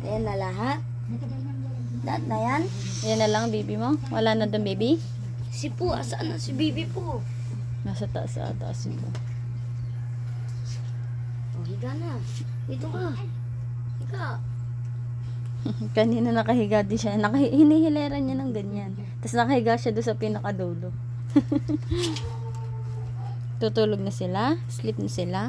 Ayan na lahat. Lahat na yan. Yan na lang, baby mo? Wala na doon, baby? Si Po, asaan na si Bibi po? Nasa taas ata si po. Oh, higa na. Dito ka. Higa. Kanina nakahiga din siya. Hinihileran niya ng ganyan. Tapos nakahiga siya doon sa pinakadulo. Tutulog na sila? Sleep na sila?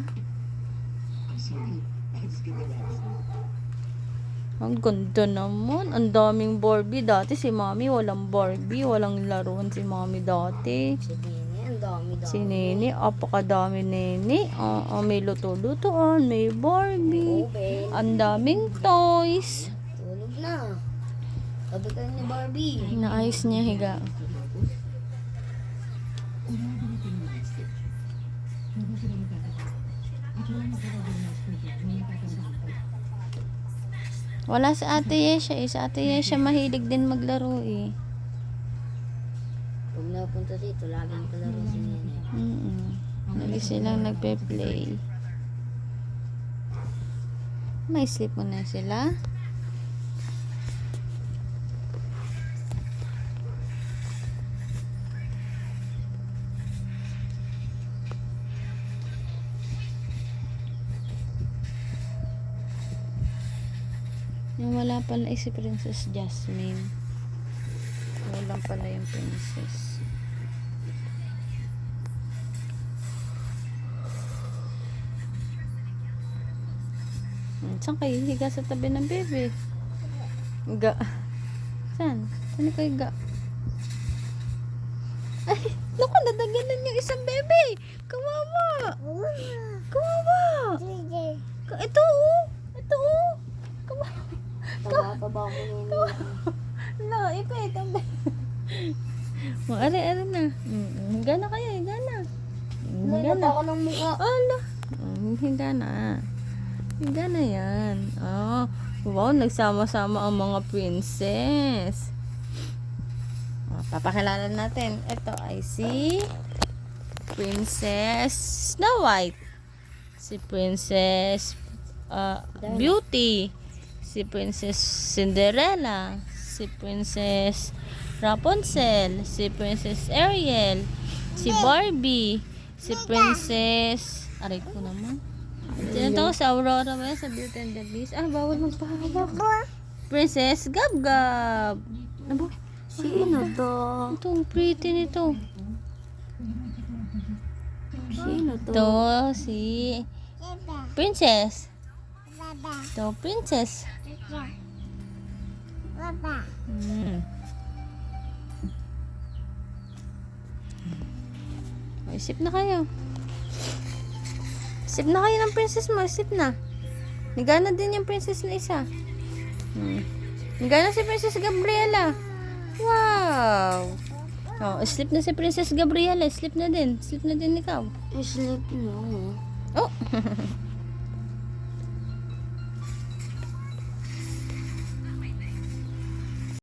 Ang ganda naman. Ang daming Barbie. Dati si Mami walang Barbie. Walang laruan si Mami dati. Si Nene, ang dami-dami. Si Nene, apakadami Nene. May luto-lutoan. May Barbie. Open. Ang daming toys. Tulog na. Sabi kayo ni Barbie. Inaayos niya higa. Wala sa Ate Yesha eh. Sa Ate Yesha mahilig din maglaro eh. Huwag na punta dito. Laging palaro si Nene. Lagi silang nagpe-play. May sleep mo na sila. Yung wala pala si Princess Jasmine. Walang pala yung princess. Saan kayo higa sa tabi ng bebe? Higa. Saan? Saan kayo higa? Ay, naku, nadaganan yung isang bebe. Kawawa. Kawawa. Ito oh. Ito oh. Kawawa. Tawa pa ba ako Nene? No, ipit. Ari na. Higa na kayo, higa na. Higa Nagapa na. ako ng mukha. Ala. Higa na. Higa na yan. Oh, wow, nagsama-sama ang mga princess. Papakilala natin. Ito ay si Princess Snow White. Si Princess Beauty. Si Princess Cinderella, si Princess Rapunzel, si Princess Ariel, si Barbie, si Princess... Aray ko naman. Sino to? Sa Aurora ba yan? Sa Beauty and the Beast? Ah, bawal magpahawak. Princess Gab-Gab. Ano ba? Sino to? Ito, ang pretty nito. Sino to? Ito, si Princess. Ito, Princess. Isip na kayo. Isip na kayo ng princess mo. Isip na. Nagana din yung princess na isa. Nagana si Princess Gabriela. Wow. Oh, sleep na si Princess Gabriela. Sleep na din. Sleep na din ikaw. Sleep no. Oh.